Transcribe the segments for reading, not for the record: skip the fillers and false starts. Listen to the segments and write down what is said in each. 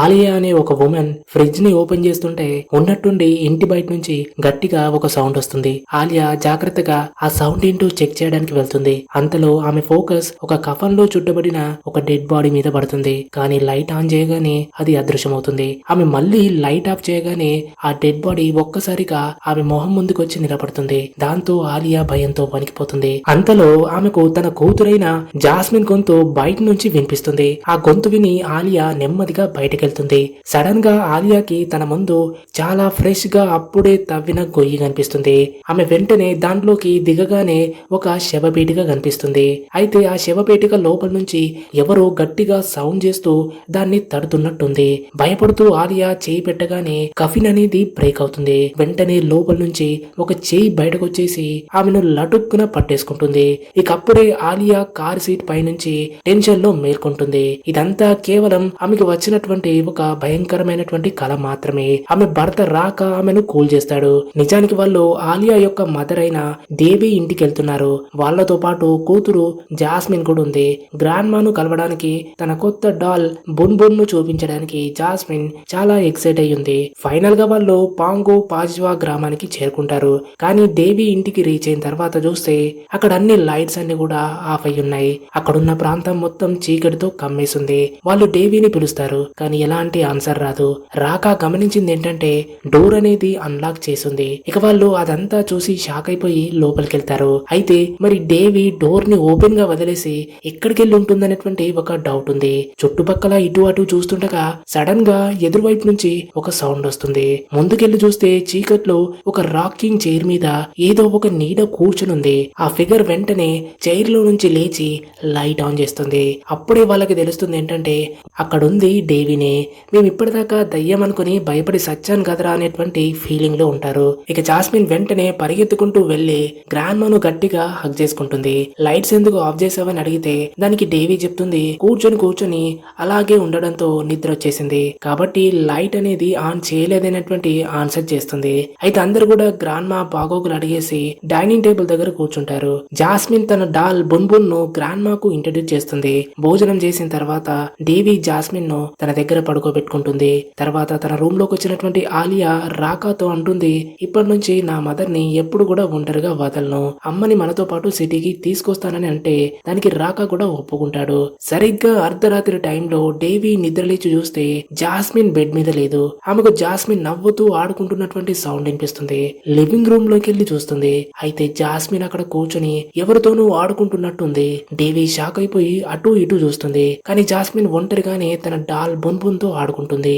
ఆలియా అనే ఒక women fridge ని ఓపెన్ చేస్తుంటే ఉన్నట్టుండి ఇంటి బయట నుంచి గట్టిగా ఒక సౌండ్ వస్తుంది. ఆలియా జాగ్రత్తగా ఆ సౌండ్ ఏంటో చెక్ చేయడానికి వెళ్తుంది. అంతలో ఆమె ఫోకస్ ఒక కఫన్ లో చుట్టబడిన ఒక డెడ్ బాడీ మీద పడుతుంది. కానీ లైట్ ఆన్ చేయగానే అది అదృశ్యమవుతుంది. ఆమె మళ్ళీ లైట్ ఆఫ్ చేయగానే ఆ డెడ్ బాడీ ఒక్కసారిగా ఆమె మొహం ముందుకొచ్చి నిలబడుతుంది. దాంతో ఆలియా భయంతో వణికిపోతుంది. అంతలో ఆమెకు తన కూతురైన జాస్మిన్ గొంతు బయట నుంచి వినిపిస్తుంది. ఆ గొంతు విని ఆలియా నెమ్మదిగా బయటకెళ్తుంది. సడన్ గా ఆలియాకి తన ముందు చాలా ఫ్రెష్ గా అప్పుడే తవ్విన గొయ్యి కనిపిస్తుంది. ఆమె వెంటనే దాంట్లోకి దిగగానే ఒక శవపేటిక కనిపిస్తుంది. అయితే ఆ శవపేటిక లోపల నుంచి ఎవరో గట్టిగా సౌండ్ చేస్తూ దాన్ని తడుతున్నట్టుంది. భయపడుతూ ఆలియా చేయి పెట్టగానే కఫిన్ అనేది బ్రేక్ అవుతుంది. వెంటనే లోపల నుంచి ఒక చేయి బయటకు వచ్చేసి ఆమెను లటుక్కున పట్టేసుకుంటుంది. ఇకప్పుడే ఆలియా కార్ సీట్ పైనుంచి టెన్షన్ లో మేల్కొంటుంది. ఇదంతా కేవలం ఆమెకు వచ్చినటువంటి ఒక భయంకరమైనటువంటి కళ మాత్రమే. ఆమె భర్త రాక ఆమెను కూల్ చేస్తాడు. నిజానికి వాళ్ళు ఆలియా యొక్క మదర్ అయిన దేవి ఇంటికి వెళ్తున్నారు. వాళ్లతో పాటు కూతురు జాస్మిన్ కూడా ఉంది. గ్రాండ్ మాను కలవడానికి తన కొత్త డాల్ బున్ బున్ ను చూపించడానికి జాస్మిన్ చాలా ఎక్సైట్ అయ్యింది. ఫైనల్ గా వాళ్ళు పాంగో పాజ్వా గ్రామానికి చేరుకుంటారు. కానీ దేవి ఇంటికి రీచ్ అయిన తర్వాత చూస్తే అక్కడ అన్ని లైట్స్ అన్ని కూడా ఆఫ్ అయి ఉన్నాయి. అక్కడున్న ప్రాంతం మొత్తం చీకటితో కమ్మేసింది. వాళ్ళు దేవిని పిలుస్తారు కానీ ఎలాంటి ఆన్సర్ రాదు. రాక గమనించింది ఏంటంటే డోర్ అనేది అన్లాక్ చేసింది. ఇక వాళ్ళు అదంతా చూసి షాక్ అయిపోయి లోపలికి వెళ్తారు. అయితే మరి దేవి డోర్ ని ఓపెన్ గా వదిలేసి ఎక్కడికి వెళ్ళి ఉంటుందనేటువంటి ఒక డౌట్ ఉంది. చుట్టుపక్కల ఇటు అటు చూస్తుండగా సడన్ గా ఎదురువైపు నుంచి ఒక సౌండ్ వస్తుంది. ముందుకెళ్లి చూస్తే చీకట్లో ఒక రాకింగ్ చైర్ మీద ఏదో ఒక నీడ కూర్చునుంది. ఆ ఫిగర్ వెంటనే చైర్ లో నుంచి లేచి లైట్ ఆన్ చేస్తుంది. అప్పుడే వాళ్ళకి తెలుస్తుంది ఏంటంటే అక్కడుంది దేవినే. మేము ఇప్పటిదాకా దయ్యం అనుకుని భయపడి సచ్చాను కదరా అనేటువంటి ఫీలింగ్ లో ఉంటారు. ఇక జాస్మిన్ వెంటనే పరిగెత్తుకుంటూ వెళ్లి గ్రాండ్ మాను గట్టిగా హగ్ చేసుకుంటుంది. లైట్స్ ఎందుకు ఆఫ్ చేసావని అడిగితే దానికి దేవి చెప్తుంది కూర్చొని అలాగే ఉండడంతో నిద్ర వచ్చేసింది కాబట్టి లైట్ అనేది ఆన్ చేయలేదనేటువంటి ఆన్సర్ చేస్తుంది. అయితే అందరు కూడా గ్రాండ్ మా బాగోగులు అడిగేసి డైనింగ్ టేబుల్ దగ్గర కూర్చుంటారు. జాస్మిన్ తన డాల్ బున్ బున్ ను గ్రాండ్ మాకు ఇంట్రడ్యూస్ చేస్తుంది. భోజనం చేసిన తర్వాత దేవి జాస్మిన్ ను తన దగ్గర పడుకోబెట్టుకుంటుంది. తర్వాత తన రూమ్ లోకి వచ్చినటువంటి ఆలియా రాకాతో అంటుంది, ఇప్పటి నుంచి నా మదర్ ని ఎప్పుడు కూడా ఒంటరిగా వదలను, అమ్మని మనతో పాటు సిటీకి తీసుకొస్తానని అంటే దానికి రాకా కూడా ఒప్పుకుంటాడు. సరిగ్గా అర్ధరాత్రి టైంలో దేవి నిద్రలేచి చూస్తే జాస్మిన్ బెడ్ మీద లేదు. ఆమెకు జాస్మిన్ నవ్వుతూ ఆడుకుంటున్నటువంటి సౌండ్ వినిపిస్తుంది. లివింగ్ రూమ్ లోకి వెళ్లి చూస్తుంది. అయితే జాస్మిన్ అక్కడ కూర్చొని ఎవరితోనూ ఆడుకుంటున్నట్టుంది. దేవి షాక్ అయిపోయి అటు ఇటు చూస్తుంది. కానీ జాస్మిన్ ఒంటరిగానే తన డాల్ బున్ బున్ తో ఆడుకుంటుంది.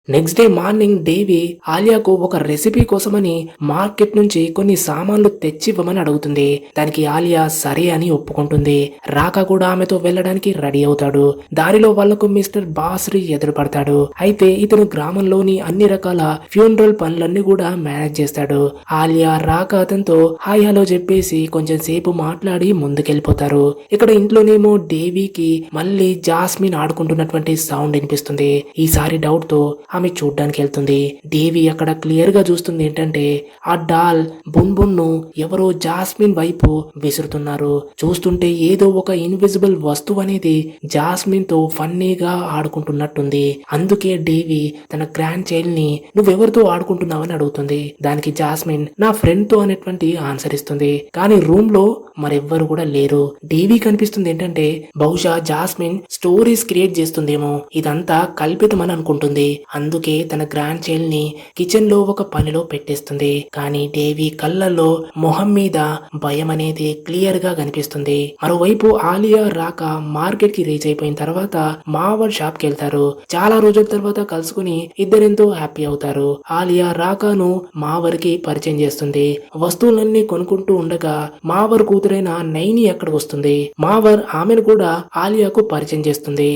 నెక్స్ట్ డే మార్నింగ్ దేవి ఆలియాకు ఒక రెసిపీ కోసమని మార్కెట్ నుంచి కొన్ని సామాన్లు తెచ్చివ్వమని అడుగుతుంది. దానికి ఆలియా సరే అని ఒప్పుకుంటుంది. రాకా కూడా ఆమెతో వెళ్ళడానికి రెడీ అవుతాడు. దారిలో వాళ్లకు మిస్టర్ బాస్రి ఎదురుపడతాడు. అయితే ఇతను గ్రామంలోని అన్ని రకాల ఫ్యూనరల్ పనులన్నీ కూడా మేనేజ్ చేస్తాడు. ఆలియా రాకా అతనితో హాయ్ హలో చెప్పేసి కొంచెం సేపు మాట్లాడి ముందుకెళ్లిపోతారు. ఇక్కడ ఇంట్లోనేమో దేవికి మళ్ళీ జాస్మిన్ ఆడుకుంటున్నటువంటి సౌండ్ వినిపిస్తుంది. ఈసారి డౌట్ తో ఆమె చూడ్డానికి వెళ్తుంది. దేవి అక్కడ క్లియర్ గా చూస్తుంది ఏంటంటే ఆ డాల్ బున్ బున్ ను ఎవరో జాస్మిన్ వైపు విసురుతున్నారు. చూస్తుంటే ఏదో ఒక ఇన్విజిబుల్ వస్తువు అనేది జాస్మిన్ తో ఫన్నీగా ఆడుకుంటున్నట్టుంది. అందుకే దేవి తన గ్రాండ్ చైల్డ్ ని నువ్వెవరితో ఆడుకుంటున్నావని అడుగుతుంది. దానికి జాస్మిన్ నా ఫ్రెండ్ తో అనేటువంటి ఆన్సర్ ఇస్తుంది. కానీ రూమ్ లో మరెవ్వరు కూడా లేరు. దేవి కనిపిస్తుంది ఏంటంటే బహుశా జాస్మిన్ స్టోరీస్ క్రియేట్ చేస్తుందేమో, ఇదంతా కల్పితమని అనుకుంటుంది. అందుకే తన గ్రాండ్ చైల్డ్ ని కిచెన్ లో ఒక పనిలో పెట్టేస్తుంది. కానీ దేవి కళ్ళల్లో మొహం మీద భయం అనేది క్లియర్ గా కనిపిస్తుంది. మరోవైపు ఆలియా రాక మార్కెట్ కి రీచ్ అయిపోయిన తర్వాత మావర్ షాప్ కి వెళ్తారు. చాలా రోజుల తర్వాత కలుసుకుని ఇద్దరెంతో హ్యాపీ అవుతారు. ఆలియా రాకాను మావర్ కి పరిచయం చేస్తుంది. వస్తువులన్నీ కొనుక్కుంటూ ఉండగా మావర్ కూతురైన నైని అక్కడికి వస్తుంది. మావర్ ఆమెను కూడా ఆలియాకు పరిచయం చేస్తుంది.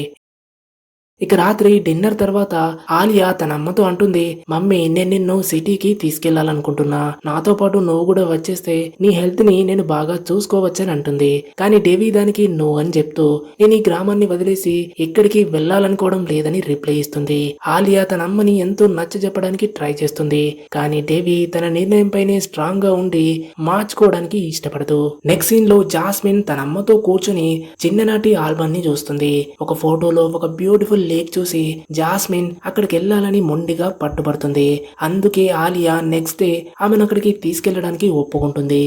ఇక రాత్రి డిన్నర్ తర్వాత ఆలియా తన అమ్మతో అంటుంది, మమ్మీ నేను నిన్ను సిటీకి తీసుకెళ్లాలనుకుంటున్నా, నాతో పాటు నువ్వు కూడా వచ్చేస్తే నీ హెల్త్ ని నేను బాగా చూసుకోవచ్చని అంటుంది. కానీ డేవి దానికి నో అని చెప్తూ నేను ఈ గ్రామాన్ని వదిలేసి ఎక్కడికి వెళ్లాలనుకోవడం లేదని రిప్లై ఇస్తుంది. ఆలియా తన అమ్మని ఎంతో నచ్చ చెప్పడానికి ట్రై చేస్తుంది. కానీ డేవి తన నిర్ణయం పైనే స్ట్రాంగ్ గా ఉండి మార్చుకోవడానికి ఇష్టపడదు. నెక్స్ట్ సీన్ లో జాస్మిన్ తన అమ్మతో కూర్చుని చిన్ననాటి ఆల్బమ్ ని చూస్తుంది. ఒక ఫోటోలో ఒక బ్యూటిఫుల్ లేక్ చూసి జాస్మిన్ అక్కడికి వెళ్ళాలని మొండిగా పట్టుబడుతుంది. అందుకే ఆలియా నెక్స్ట్ డే ఆమెను అక్కడికి తీసుకెళ్లడానికి ఒప్పుకుంటుంది.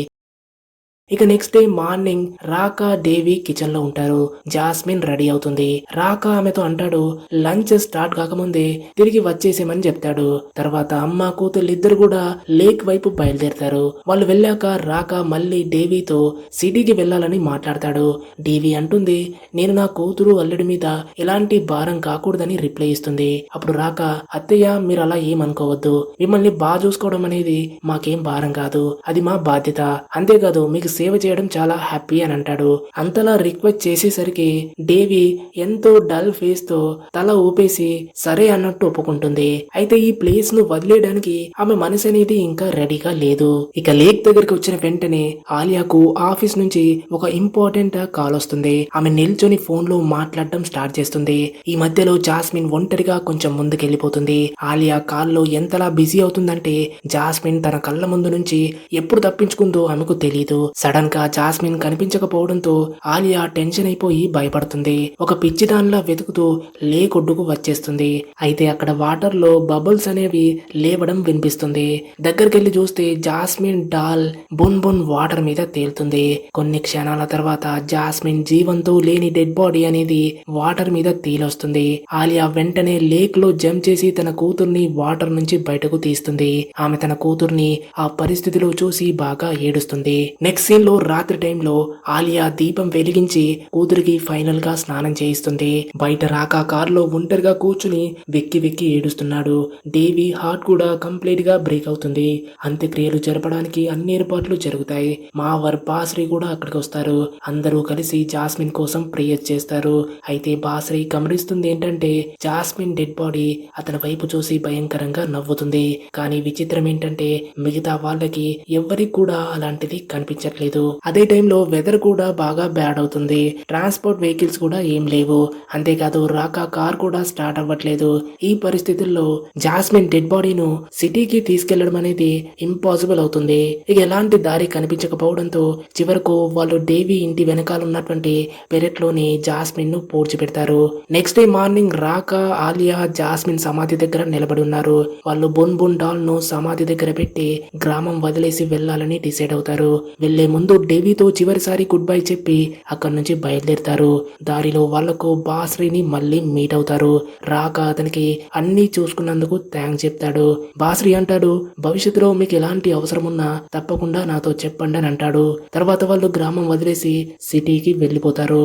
ఇక నెక్స్ట్ డే మార్నింగ్ రాకా దేవి కిచెన్ లో ఉంటారు. జాస్మిన్ రెడీ అవుతుంది. రాకా ఆమెతో అంటాడు లంచ్ స్టార్ట్ కాకముందే తిరిగి వచ్చేసేమని చెప్తాడు. తర్వాత అమ్మ కూతురు ఇద్దరు కూడా లేక్ వైపు బయలుదేరతారు. వాళ్ళు వెళ్ళాక రాకా మళ్ళీ డేవీతో సిటీకి వెళ్లాలని మాట్లాడతాడు. డేవీ అంటుంది నేను నా కూతురు అల్లుడి మీద ఎలాంటి భారం కాకూడదని రిప్లై ఇస్తుంది. అప్పుడు రాకా అత్తయ్య మీరు అలా ఏమనుకోవద్దు, మిమ్మల్ని బాగా చూసుకోవడం అనేది మాకేం భారం కాదు, అది మా బాధ్యత, అంతేకాదు మీకు సేవ చేయడం చాలా హ్యాపీ అని అంటాడు. అంతలా రిక్వెస్ట్ చేసేసరికి డేవి ఎంతో డల్ ఫేస్ తో తల ఊపేసి సరే అన్నట్టు ఒప్పుకుంటుంది. అయితే ఈ ప్లేస్ ను వదిలేయడానికి ఆమె మనసు అనేది ఇంకా రెడీగా లేదు. ఇక లేక్ దగ్గరికి వచ్చిన వెంటనే ఆలియాకు ఆఫీస్ నుంచి ఒక ఇంపార్టెంట్ కాల్ వస్తుంది. ఆమె నిల్చొని ఫోన్ లో మాట్లాడడం స్టార్ట్ చేస్తుంది. ఈ మధ్యలో జాస్మిన్ ఒంటరిగా కొంచెం ముందుకెళ్లిపోతుంది. ఆలియా కాల్లో ఎంతలా బిజీ అవుతుందంటే జాస్మిన్ తన కళ్ళ ముందు నుంచి ఎప్పుడు తప్పించుకుందో ఆమెకు తెలియదు. సడన్ గా జాస్మిన్ కనిపించకపోవడంతో ఆలియా టెన్షన్ అయిపోయి భయపడుతుంది. ఒక పిచ్చిదానిలా వెతుకుతూ లేక్ ఒడ్డుకు వచ్చేస్తుంది. అయితే అక్కడ వాటర్ లో బబుల్స్ అనేవి లేవడం వినిపిస్తుంది. దగ్గరికి చూస్తే జాస్మిన్ డాల్ బున్ బున్ వాటర్ మీద తేలుతుంది. కొన్ని క్షణాల తర్వాత జాస్మిన్ జీవంతో లేని డెడ్ బాడీ అనేది వాటర్ మీద తేలొస్తుంది. ఆలియా వెంటనే లేక్ లో జంప్ చేసి తన కూతుర్ని వాటర్ నుంచి బయటకు తీస్తుంది. ఆమె తన కూతుర్ని ఆ పరిస్థితిలో చూసి బాగా ఏడుస్తుంది. నెక్స్ట్ సీన్ లో రాత్రి టైంలో ఆలియా దీపం వెలిగించి కూతురికి ఫైనల్ గా స్నానం చేయిస్తుంది. బయట రాకా కారులో ఒంటరిగా కూర్చుని వెక్కి వెక్కి ఏడుస్తున్నాడు. డేవి హార్ట్ కూడా కంప్లీట్ గా బ్రేక్ అవుతుంది. అంత్యక్రియలు జరపడానికి అన్ని ఏర్పాట్లు జరుగుతాయి. మావర్ బాస్రీ కూడా అక్కడికి వస్తారు. అందరూ కలిసి జాస్మిన్ కోసం ప్రేయర్ చేస్తారు. అయితే బాస్రీ గమనిస్తుంది ఏంటంటే జాస్మిన్ డెడ్ బాడీ అతని వైపు చూసి భయంకరంగా నవ్వుతుంది. కానీ విచిత్రం ఏంటంటే మిగతా వాళ్ళకి ఎవ్వరికి కూడా అలాంటిది కనిపించట్లేదు. అదే టైంలో వెదర్ కూడా బాగా బ్యాడ్ అవుతుంది. ట్రాన్స్పోర్ట్ వెహికల్స్ కూడా ఏం లేవు. అంతేకాదు రాకా కార్ కూడా స్టార్ట్ అవ్వట్లేదు. ఈ పరిస్థితుల్లో జాస్మిన్ డెడ్ బాడీను సిటీకి తీసుకెళ్లడం అనేది ఇంపాసిబుల్ అవుతుంది. ఇక ఎలాంటి దారి కనిపించకపోవడంతో చివరకు వాళ్ళు డేవి ఇంటి వెనకాల ఉన్నటువంటి పెరట్లోని జాస్మిన్ ను పూడ్చిపెడతారు. నెక్స్ట్ డే మార్నింగ్ రాకా ఆలియా జాస్మిన్ సమాధి దగ్గర నిలబడి ఉన్నారు. వాళ్ళు బున్ బున్ డాల్ ను సమాధి దగ్గర పెట్టి గ్రామం వదిలేసి వెళ్లాలని డిసైడ్ అవుతారు. వెళ్లే ముందు డేవితో చివరిసారి గుడ్ బై చెప్పి అక్కడి నుంచి బయలుదేరుతారు. దారిలో వాళ్లకు బాస్రీని మళ్ళీ మీట్ అవుతారు. రాకా అతనికి అన్ని చూసుకున్నందుకు థ్యాంక్స్ చెప్తాడు. బాస్రీ అంటాడు భవిష్యత్తులో మీకు ఎలాంటి అవసరం ఉన్నా తప్పకుండా నాతో చెప్పండి అని అంటాడు. తర్వాత వాళ్ళు గ్రామం వదిలేసి సిటీకి వెళ్లిపోతారు.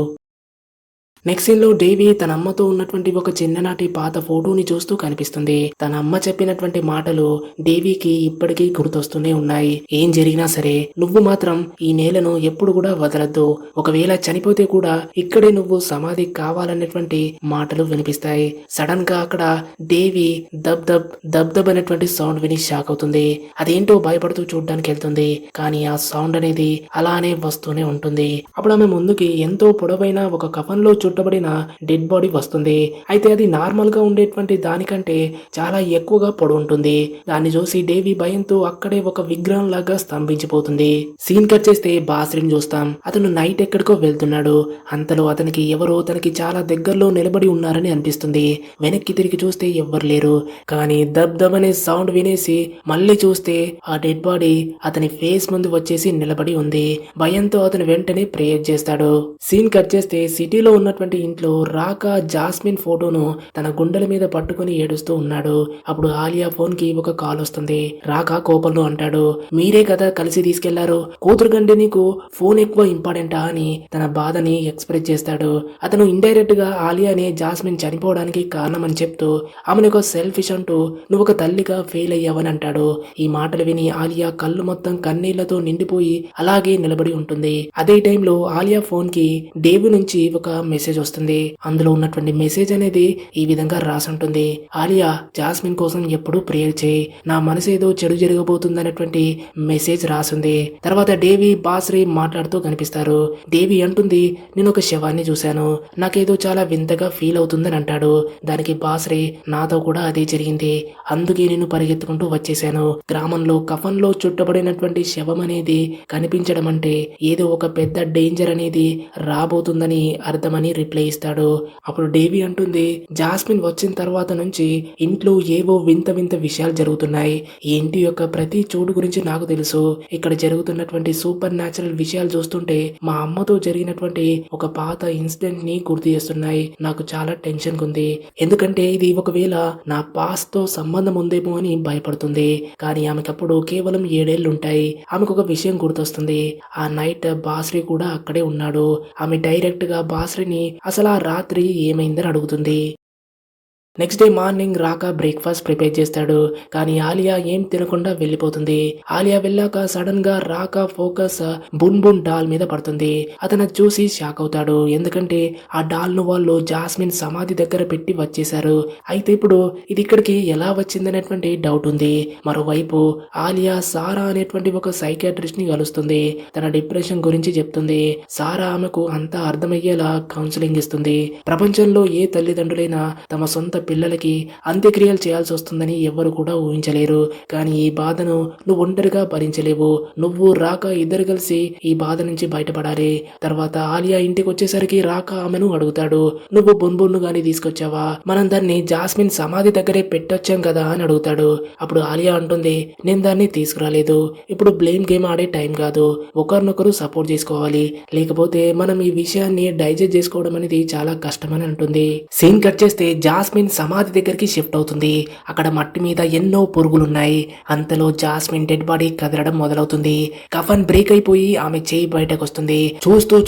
నెక్స్ట్ సీన్ లో డేవి తన అమ్మతో ఉన్నటువంటి ఒక చిన్ననాటి పాత ఫోటోని చూస్తూ కనిపిస్తుంది. తన అమ్మ చెప్పినటువంటి మాటలు డేవికి ఇప్పటికీ గుర్తొస్తూనే ఉన్నాయి. ఏం జరిగినా సరే నువ్వు మాత్రం ఈ నేలను ఎప్పుడు కూడా వదలద్దు, ఒకవేళ చనిపోతే కూడా ఇక్కడే నువ్వు సమాధి కావాలనేటువంటి మాటలు వినిపిస్తాయి. సడన్ గా అక్కడ డేవి దబ్ దబ్ దబ్ దబ్ అనేటువంటి సౌండ్ విని షాక్ అవుతుంది. అదేంటో భయపడుతూ చూడ్డానికి వెళ్తుంది. కానీ ఆ సౌండ్ అనేది అలానే వస్తూనే ఉంటుంది. అప్పుడు ఆమె ముందుకి ఎంతో పొడవైన ఒక కఫన్ లో చుట్టబడిన డెడ్ బాడీ వస్తుంది. అయితే అది నార్మల్ గా ఉండేటువంటి దానికంటే చాలా ఎక్కువగా పొడవు ఉంటుంది. దాన్ని చూసి డేవి భయంతో అక్కడే ఒక విగ్రహం లాగా స్తంభించిపోతుంది. సీన్ కట్ చేస్తే బాస్రీని చూస్తాం. అతను నైట్ ఎక్కడికో వెళ్తున్నాడు. అంతలో అతనికి ఎవరో తనకి చాలా దగ్గరలో నిలబడి ఉన్నారని అనిపిస్తుంది. వెనక్కి తిరిగి చూస్తే ఎవ్వరు లేరు. కానీ దబ్ దబ్ అనే సౌండ్ వినేసి మళ్ళీ చూస్తే ఆ డెడ్ బాడీ అతని ఫేస్ ముందు వచ్చేసి నిలబడి ఉంది. భయంతో అతను వెంటనే ప్రేయర్ చేస్తాడు. సీన్ కట్ చేస్తే సిటీలో ఉన్న ఇంట్లో రాకా జాస్మిన్ ఫోటోను తన గుండెల మీద పట్టుకుని ఏడుస్తూ ఉన్నాడు. అప్పుడు ఆలియా ఫోన్ కి ఒక కాల్ వస్తుంది. రాకా కోపంలో అంటాడు మీరే కదా కలిసి తీసుకెళ్లారు, కూతురు కంటే నీకు ఫోన్ ఎక్కువ ఇంపార్టెంటా అని తన బాధని ఎక్స్ప్రెస్ చేస్తాడు. అతను ఇండైరెక్ట్ గా ఆలియాని జాస్మిన్ చనిపోవడానికి కారణమని చెప్తూ ఆమెను ఒక సెల్ఫిష్ అంటూ నువ్వు ఒక తల్లిగా ఫెయిల్ అయ్యావని అంటాడు. ఈ మాటలు విని ఆలియా కళ్ళు మొత్తం కన్నీళ్లతో నిండిపోయి అలాగే నిలబడి ఉంటుంది. అదే టైంలో ఆలియా ఫోన్ కి డేవి నుంచి ఒక మెసేజ్ వస్తుంది. అందులో ఉన్నటువంటి మెసేజ్ అనేది ఈ విధంగా రాసుంటుంది. ఆలియా జాస్మిన్ కోసం ఎప్పుడూ ప్రేయర్ చేయి, నా మనసు ఏదో చెడు జరగబోతుంది అనేటువంటి మెసేజ్ రాసుంది. తర్వాత డేవి బాస్రీ మాట్లాడుతూ కనిపిస్తారు. డేవి అంటుంది నేను ఒక శవాన్ని చూశాను, నాకేదో చాలా వింతగా ఫీల్ అవుతుందని అంటాడు. దానికి బాస్రీ నాతో కూడా అదే జరిగింది, అందుకే నేను పరిగెత్తుకుంటూ వచ్చేసాను. గ్రామంలో కఫన్ లో చుట్టబడినటువంటి శవం అనేది కనిపించడం అంటే ఏదో ఒక పెద్ద డేంజర్ అనేది రాబోతుందని అర్థమని రిప్లై ఇస్తాడు. అప్పుడు డేవి అంటుంది, జాస్మిన్ వచ్చిన తర్వాత నుంచి ఇంట్లో ఏవో వింత వింత విషయాలు జరుగుతున్నాయి. ఈ ఇంటి యొక్క ప్రతి చోటు గురించి నాకు తెలుసు. ఇక్కడ జరుగుతున్నటువంటి సూపర్ న్యాచురల్ విషయాలు చూస్తుంటే మా అమ్మతో జరిగినటువంటి ఒక పాత ఇన్సిడెంట్ ని గుర్తు చేస్తున్నాయి. నాకు చాలా టెన్షన్ ఉంది. ఎందుకంటే ఇది ఒకవేళ నా పాస్ట్ తో సంబంధం ఉందేమో అని భయపడుతుంది. కానీ ఆమెకప్పుడు కేవలం 7 ఏళ్లు ఉంటాయి. ఆమెకు ఒక విషయం గుర్తొస్తుంది. ఆ నైట్ బాస్రి కూడా అక్కడే ఉన్నాడు. ఆమె డైరెక్ట్ గా బాస్రిని అసలు ఆ రాత్రి ఏమైందని అడుగుతుంది. నెక్స్ట్ డే మార్నింగ్ రాక బ్రేక్ఫాస్ట్ ప్రిపేర్ చేస్తాడు. కానీ ఆలియా ఏం తినకుండా వెళ్ళిపోతుంది. ఆలియా వెళ్ళాక సడన్ గా రాక ఫోకస్ బున్ బున్ డాల్ మీద పడుతుంది. అతను చూసి షాక్ అవుతాడు. ఎందుకంటే ఆ డాల్ ను వాళ్ళు జాస్మిన్ సమాధి దగ్గర పెట్టి వచ్చేశారు. అయితే ఇప్పుడు ఇది ఇక్కడికి ఎలా వచ్చిందనేటువంటి డౌట్ ఉంది. మరోవైపు ఆలియా సారా అనేటువంటి ఒక సైకియాట్రిస్ట్ ని కలుస్తుంది. తన డిప్రెషన్ గురించి చెప్తుంది. సారా ఆమెకు అంతా అర్థమయ్యేలా కౌన్సిలింగ్ ఇస్తుంది. ప్రపంచంలో ఏ తల్లిదండ్రులైనా తమ సొంత పిల్లలకి అంత్యక్రియలు చేయాల్సి వస్తుందని ఎవ్వరు కూడా ఊహించలేరు. కానీ ఈ బాధను నువ్వు ఒంటరిగా భరించలేవు. నువ్వు రాక ఇద్దరు కలిసి ఈ బాధ నుంచి బయటపడాలి. తర్వాత ఆలియా ఇంటికి వచ్చేసరికి రాక ఆమెను అడుగుతాడు, నువ్వు బొన్బొన్ను గాని తీసుకొచ్చావా? మనం దాన్ని జాస్మిన్ సమాధి దగ్గరే పెట్టొచ్చాం కదా అని అడుగుతాడు. అప్పుడు ఆలియా అంటుంది, నేను దాన్ని తీసుకురాలేదు. ఇప్పుడు బ్లేమ్ గేమ్ ఆడే టైం కాదు. ఒకరినొకరు సపోర్ట్ చేసుకోవాలి. లేకపోతే మనం ఈ విషయాన్ని డైజెస్ట్ చేసుకోవడం అనేది చాలా కష్టమని అంటుంది. సీన్ కట్ చేస్తే జాస్మిన్ సమాధి దగ్గరికి షిఫ్ట్ అవుతుంది. అక్కడ మట్టి మీద ఎన్నో పురుగులున్నాయి. అంతలో జాస్మిన్ డెడ్ బాడీ కదలడం మొదలవుతుంది. కఫన్ బ్రేక్ అయిపోయి ఆమె చేయి బయటకు వస్తుంది.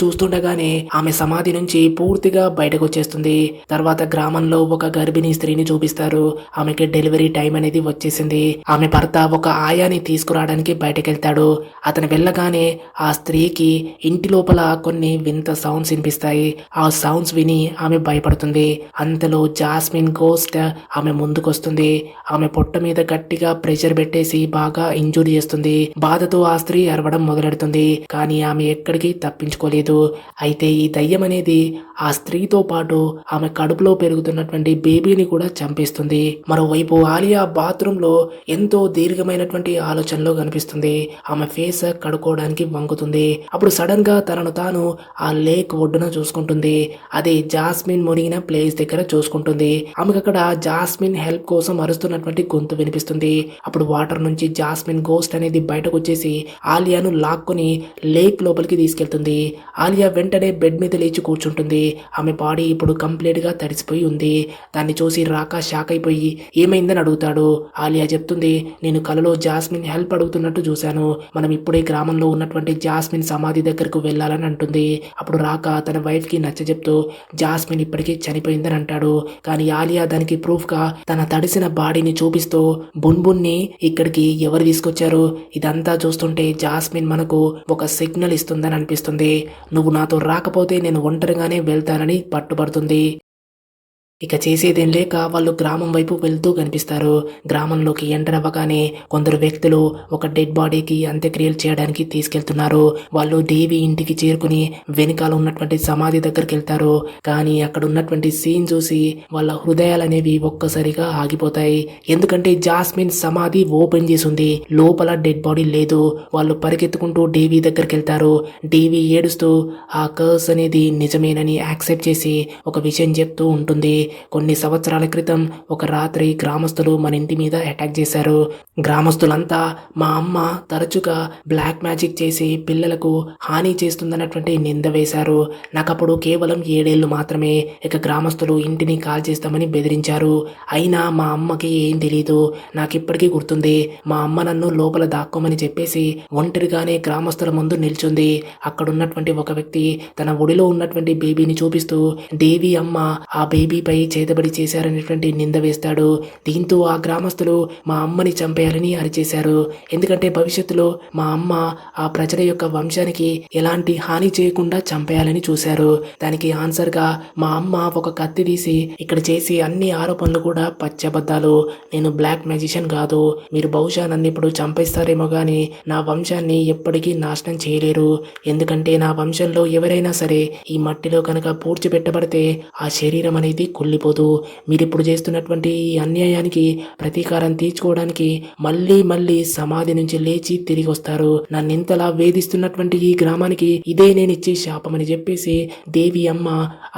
చూస్తుండగానే ఆమె సమాధి నుంచి పూర్తిగా బయటకు వచ్చేస్తుంది. తర్వాత గ్రామంలో ఒక గర్భిణీ స్త్రీని చూపిస్తారు. ఆమెకి డెలివరీ టైం అనేది వచ్చేసింది. ఆమె భర్త ఒక ఆయాని తీసుకురావడానికి బయటకెళ్తాడు. అతను వెళ్ళగానే ఆ స్త్రీకి ఇంటి లోపల కొన్ని వింత సౌండ్స్ వినిపిస్తాయి. ఆ సౌండ్స్ విని ఆమె భయపడుతుంది. అంతలో జాస్మిన్ గోస్ట్ ఆమె ముందుకొస్తుంది. ఆమె పొట్ట మీద గట్టిగా ప్రెషర్ పెట్టేసి బాగా ఇంజూరీ చేస్తుంది. బాధతో ఆ స్త్రీ అరవడం మొదలెడుతుంది. కానీ ఆమె ఎక్కడికి తప్పించుకోలేదు. అయితే ఈ దయ్యం అనేది ఆ స్త్రీతో పాటు ఆమె కడుపులో పెరుగుతున్నటువంటి బేబీని కూడా చంపేస్తుంది. మరోవైపు ఆలియా బాత్రూమ్ లో ఎంతో దీర్ఘమైనటువంటి ఆలోచనలో కనిపిస్తుంది. ఆమె ఫేస్ కడుక్కోవడానికి వంగుతుంది. అప్పుడు సడన్ గా తనను తాను ఆ లేక్ ఒడ్డున చూసుకుంటుంది. అదే జాస్మిన్ మునిగిన ప్లేస్ దగ్గర చూసుకుంటుంది. ఆమెకు అక్కడ జాస్మిన్ హెల్ప్ కోసం అరుస్తున్నటువంటి గొంతు వినిపిస్తుంది. అప్పుడు వాటర్ నుంచి జాస్మిన్ గోస్ట్ అనేది బయటకు వచ్చేసి ఆలియాను లాక్కొని లేక్ లోపలికి తీసుకెళ్తుంది. ఆలియా వెంటనే బెడ్ మీద లేచి కూర్చుంటుంది. ఆమె బాడీ ఇప్పుడు కంప్లీట్ గా తడిసిపోయి ఉంది. దాన్ని చూసి రాకా షాక్ అయిపోయి ఏమైందని అడుగుతాడు. ఆలియా చెప్తుంది, నేను కలలో జాస్మిన్ హెల్ప్ అడుగుతున్నట్టు చూశాను. మనం ఇప్పుడే గ్రామంలో ఉన్నటువంటి జాస్మిన్ సమాధి దగ్గరకు వెళ్ళాలని అంటుంది. అప్పుడు రాకా తన వైఫ్ కి నచ్చజెప్తూ జాస్మిన్ ఇప్పటికీ చనిపోయిందని అంటాడు. కానీ ఆలియా దానికి ప్రూఫ్ గా తన తడిసిన బాడీని చూపిస్తూ బున్బున్ని ఇక్కడికి ఎవరు తీసుకొచ్చారు? ఇదంతా చూస్తుంటే జాస్మిన్ మనకు ఒక సిగ్నల్ ఇస్తుందని అనిపిస్తుంది. నువ్వు నాతో రాకపోతే నేను ఒంటరిగానే వెళ్తానని పట్టుబడుతుంది. ఇక చేసేదేం లేక వాళ్ళు గ్రామం వైపు వెళ్తూ కనిపిస్తారు. గ్రామంలోకి ఎంటర్ అవ్వగానే కొందరు వ్యక్తులు ఒక డెడ్ బాడీకి అంత్యక్రియలు చేయడానికి తీసుకెళ్తున్నారు. వాళ్ళు దేవి ఇంటికి చేరుకుని వెనకాల ఉన్నటువంటి సమాధి దగ్గరికి వెళ్తారు. కానీ అక్కడ ఉన్నటువంటి సీన్ చూసి వాళ్ళ హృదయాలు అనేవి ఒక్కసారిగా ఆగిపోతాయి. ఎందుకంటే జాస్మిన్ సమాధి ఓపెన్ చేసి ఉంది. లోపల డెడ్ బాడీ లేదు. వాళ్ళు పరిగెత్తుకుంటూ దేవి దగ్గరికి వెళ్తారు. దేవి ఏడుస్తూ ఆ కర్స్ అనేది నిజమేనని యాక్సెప్ట్ చేసి ఒక విషయం చెప్తూ ఉంటుంది. కొన్ని సంవత్సరాల క్రితం ఒక రాత్రి గ్రామస్తులు మన ఇంటి మీద అటాక్ చేశారు. గ్రామస్తులంతా మా అమ్మ తరచుగా బ్లాక్ మ్యాజిక్ చేసి పిల్లలకు హాని చేస్తుందన్నటువంటి నింద వేశారు. నాకప్పుడు కేవలం 7 ఏళ్లు మాత్రమే. ఇక గ్రామస్తులు ఇంటిని కాల్ చేస్తామని బెదిరించారు. అయినా మా అమ్మకి ఏం తెలీదు. నాకిప్పటికీ గుర్తుంది. మా అమ్మ నన్ను లోపల దాక్కోమని చెప్పేసి ఒంటరిగానే గ్రామస్తుల ముందు నిల్చుంది. అక్కడున్నటువంటి ఒక వ్యక్తి తన ఒడిలో ఉన్నటువంటి బేబీని చూపిస్తూ దేవి అమ్మ ఆ బేబీపై చేతబడి చేశారనేటువంటి నింద వేస్తాడు. దీంతో ఆ గ్రామస్తులు మా అమ్మని చంపేయాలని అరిచేశారు. ఎందుకంటే భవిష్యత్తులో మా అమ్మ ఆ ప్రజల యొక్క వంశానికి ఎలాంటి హాని చేయకుండా చంపేయాలని చూశారు. దానికి ఆన్సర్ గా మా అమ్మ ఒక కత్తి తీసి ఇక్కడ చేసి అన్ని ఆరోపణలు కూడా పచ్చబద్దాలు. నేను బ్లాక్ మ్యాజిషియన్ కాదు. మీరు బహుశా నన్ను ఇప్పుడు చంపేస్తారేమో గాని నా వంశాన్ని ఎప్పటికీ నాశనం చేయలేరు. ఎందుకంటే నా వంశంలో ఎవరైనా సరే ఈ మట్టిలో కనుక పూడ్చిపెట్టబడితే ఆ శరీరం అనేది కుళ్ళిపోతూ మీరిప్పుడు చేస్తున్నటువంటి ఈ అన్యాయానికి ప్రతీకారం తీర్చుకోవడానికి మళ్ళీ మళ్ళీ సమాధి నుంచి లేచి తిరిగి వస్తారు. నన్ను ఇంతలా వేధిస్తున్నటువంటి ఈ గ్రామానికి ఇదే నేను ఇచ్చే శాపమని చెప్పేసి దేవి అమ్మ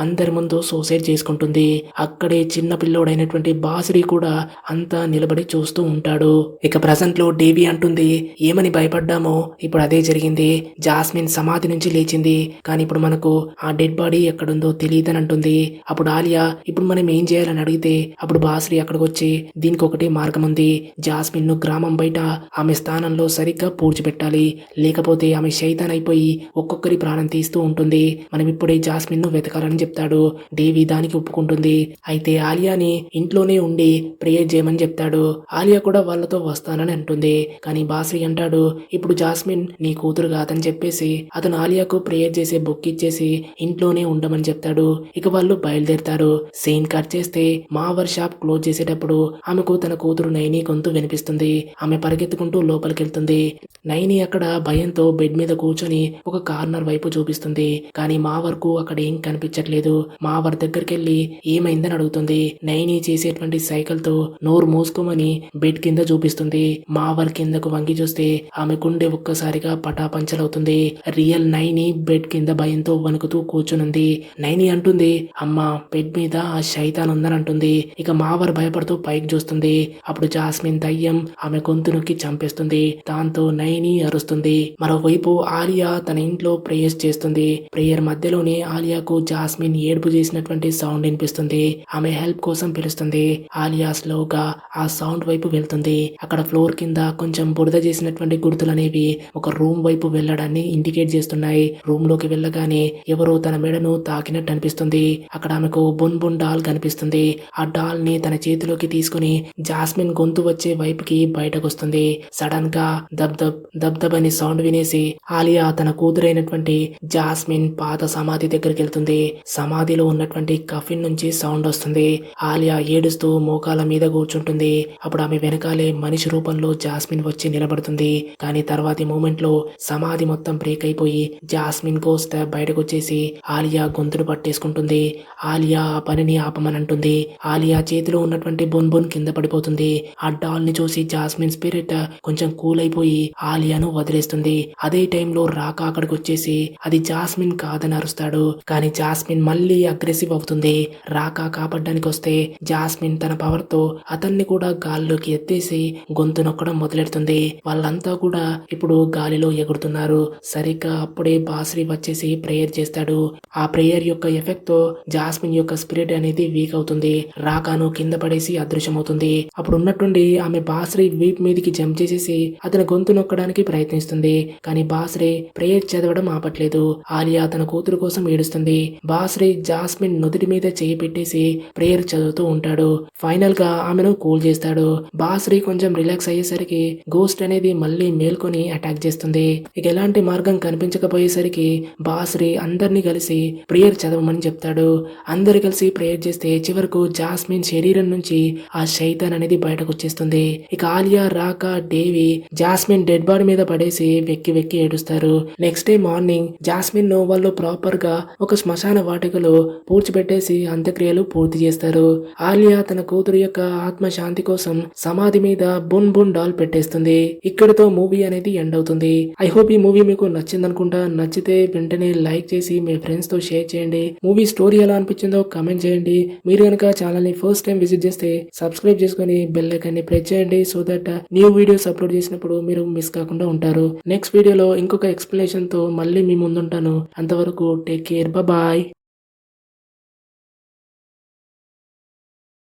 అందరి ముందు సూసైడ్ చేసుకుంటుంది. అక్కడే చిన్న పిల్లోడైనటువంటి బాసురి కూడా అంతా నిలబడి చూస్తూ ఉంటాడు. ఇక ప్రజెంట్ లో దేవి అంటుంది, ఏమని భయపడ్డామో ఇప్పుడు అదే జరిగింది. జాస్మిన్ సమాధి నుంచి లేచింది, కానీ ఇప్పుడు మనకు ఆ డెడ్ బాడీ ఎక్కడుందో తెలియదని అంటుంది. అప్పుడు ఆలియా ఇప్పుడు మనం ఏం చేయాలని అడిగితే అప్పుడు బాసురి అక్కడికి వచ్చి దీనికి ఒకటి మార్గం ఉంది. జాస్మిన్ ను గ్రామం బయట ఆమె స్థానంలో సరిగ్గా పూడ్చిపెట్టాలి, లేకపోతే ఆమె శైతాన్ అయిపోయి ఒక్కొక్కరి ప్రాణం తీస్తూ ఉంటుంది. మనం ఇప్పుడే జాస్మిన్ ను వెతకాలని చెప్తాడు. దేవి దానికి ఒప్పుకుంటుంది. అయితే ఆలియాని ఇంట్లోనే ఉండి ప్రేయర్ చేయమని చెప్తాడు. ఆలియా కూడా వాళ్ళతో వస్తానని అంటుంది. కానీ బాసురి అంటాడు, ఇప్పుడు జాస్మిన్ నీ కూతురు కాదని చెప్పేసి అతను ఆలియాకు ప్రేయర్ చేసే బుక్ ఇచ్చేసి ఇంట్లోనే ఉండమని చెప్తాడు. ఇక వాళ్ళు బయలుదేరుతారు. సీన్ కట్ చేస్తే మావర్ షాప్ క్లోజ్ చేసేటప్పుడు ఆమెకు తన కూతురు నైని గొంతు వినిపిస్తుంది. ఆమె పరిగెత్తుకుంటూ లోపలికి వెళ్తుంది. నైని అక్కడ భయంతో బెడ్ మీద కూర్చొని ఒక కార్నర్ వైపు చూపిస్తుంది. కానీ మావర్ కు అక్కడ ఏం కనిపించట్లేదు. మావర్ దగ్గరికి వెళ్ళి ఏమైందని అడుగుతుంది. నైని చేసేటువంటి సైకిల్ తో నోరు మూసుకోమని బెడ్ కింద చూపిస్తుంది. మావర్ కిందకు వంగి చూస్తే ఆమె గుండె ఒక్కసారిగా పటాపంచలవుతుంది. రియల్ నైని బెడ్ కింద భయంతో వణుకుతూ కూర్చునుంది. నైని అంటుంది, అమ్మా బెడ్ మీద ఆ శైతాన్ ఉందని అంటుంది. ఇక మావర్ భయపడుతూ పైకి చూస్తుంది. అప్పుడు జాస్మిన్ దయ్యం ఆమె గొంతు నొక్కి చంపేస్తుంది. దాంతో నైని అరుస్తుంది. మరోవైపు ఆలియా తన ఇంట్లో ప్రేయర్స్ చేస్తుంది. ప్రేయర్ మధ్యలోనే ఆలియాకు జాస్మిన్ ఏడుపు చేసినటువంటి సౌండ్ వినిపిస్తుంది. ఆమె హెల్ప్ కోసం పిలుస్తుంది. ఆలియా స్లోగా ఆ సౌండ్ వైపు వెళ్తుంది. అక్కడ ఫ్లోర్ కింద కొంచెం బురద చేసినటువంటి గుర్తులనేవి ఒక రూమ్ వైపు వెళ్లడాన్ని ఇండికేట్ చేస్తున్నాయి. రూమ్ లోకి వెళ్ళగానే ఎవరో తన మెడను తాకినట్టు అనిపిస్తుంది. అక్కడ ఆమెకు బున్ బున్ డాల్ కనిపిస్తుంది. ఆ డాల్ ని తన చేతిలోకి తీసుకుని జాస్మిన్ గొంతు వచ్చే వైపుకి బయటకు వస్తుంది. సడన్ గా దబ్ దబ్ దబ్ దబ్ అని సౌండ్ వినేసి ఆలియా తన కూతురైనటువంటి జాస్మిన్ పాత సమాధి దగ్గరికి వెళ్తుంది. సమాధిలో ఉన్నటువంటి కఫిన్ నుంచి సౌండ్ వస్తుంది. ఆలియా ఏడుస్తూ మోకాల మీద కూర్చుంటుంది. అప్పుడు ఆమె వెనకాలే మనిషి రూపంలో జాస్మిన్ వచ్చి నిలబడుతుంది. కానీ తర్వాతి మూమెంట్ లో సమాధి మొత్తం బ్రేక్ అయిపోయి జాస్మిన్ గోస్ట్ బయటకు వచ్చేసి ఆలియా గొంతును పట్టేసుకుంటుంది. ఆలియా ఆ పనిని ఆపమనంటుంది. ఆలియా చేతిలో ఉన్నటువంటి బున్ బున్ కింద పడిపోతుంది. ఆ డాల్ ని చూసి జాస్మిన్ స్పిరిట్ కొంచెం కూల్ అయిపోయి ఆలియాను వదిలేస్తుంది. అదే టైంలో రాక అక్కడికి వచ్చేసి అది జాస్మిన్ కాదని అరుస్తాడు. కానీ జాస్మిన్ మళ్ళీ అగ్రెసివ్ అవుతుంది. రాక కాపాడడానికి వస్తే జాస్మిన్ తన పవర్ తో అతన్ని కూడా గాల్లోకి ఎత్తేసి గొంతు నొక్కడం మొదలెడుతుంది. వాళ్ళంతా కూడా ఇప్పుడు గాలిలో ఎగురుతున్నారు. సరిగ్గా అప్పుడే బాసురి వచ్చేసి ప్రేయర్ చేస్తాడు. ఆ ప్రేయర్ యొక్క ఎఫెక్ట్ తో జాస్మిన్ యొక్క స్పిరిట్ అనేది వీక్ అవుతుంది. రాకాను కింద పడేసి అదృశ్యమవుతుంది. అప్పుడు ఉన్నట్టుండి ఆమె బాసురి వీప్ మీదకి జంప్ చేసేసి అతని గొంతు నొక్కడానికి ప్రయత్నిస్తుంది. కానీ బాసురి ప్రేయర్ చదవడం ఆపట్లేదు. ఆలియా తన కూతురు కోసం ఏడుస్తుంది. బాసురి జాస్మిన్ నుదుటి మీద చేయి పెట్టేసి ప్రేయర్ చదువుతూ ఉంటాడు. ఫైనల్ గా ఆమెను కూల్ చేస్తాడు. బాసురి కొంచెం రిలాక్స్ అయ్యేసరికి గోస్ట్ అనేది మళ్ళీ మేల్కొని అటాక్ చేస్తుంది. ఇక ఎలాంటి మార్గం కనిపించకపోయేసరికి బాసురి అందరినీ కలిసి ప్రేయర్ చదవమని చెప్తాడు. అందరు కలిసి ప్రేయర్ చేస్తే చివరకు జాస్మిన్ శరీరం నుంచి ఆ శైతాన్ అనేది బయటకు వచ్చేస్తుంది. ఇక ఆలియా రాక దేవి జాస్మిన్ డెడ్ బాడీ మీద పడేసి వెక్కి వెక్కి ఏడుస్తారు. నెక్స్ట్ డే మార్నింగ్ జాస్మిన్ ను వాళ్ళు ప్రాపర్ గా ఒక శ్మశాన వాటికలో పూడ్చిపెట్టేసి అంత్యక్రియలు పూర్తి చేస్తారు. ఆలియా తన కూతురు యొక్క ఆత్మ శాంతి కోసం సమాధి మీద బున్ బున్ డాల్ పెట్టేస్తుంది. ఇక్కడితో మూవీ అనేది ఎండ్ అవుతుంది. ఐ హోప్ ఈ మూవీ మీకు నచ్చింది అనుకుంటా. నచ్చితే వెంటనే లైక్ చేసి మీ ఫ్రెండ్స్ తో షేర్ చేయండి. మూవీ స్టోరీ ఎలా అనిపించిందో కామెంట్ చేయండి. మీరు కనుక ఛానల్ ని ఫస్ట్ టైం విజిట్ చేస్తే సబ్స్క్రైబ్ చేసుకుని బెల్ ఐకాన్ ని ప్రెస్ చేయండి. So that new videos upload చేసినప్పుడు మీరు మిస్ కాకుండా ఉంటారు. నెక్స్ట్ వీడియోలో ఇంకొక ఎక్స్ప్లెనేషన్ తో మళ్ళీ మీ ముందుంటాను. అంతవరకు టేక్ కేర్, బాయ్.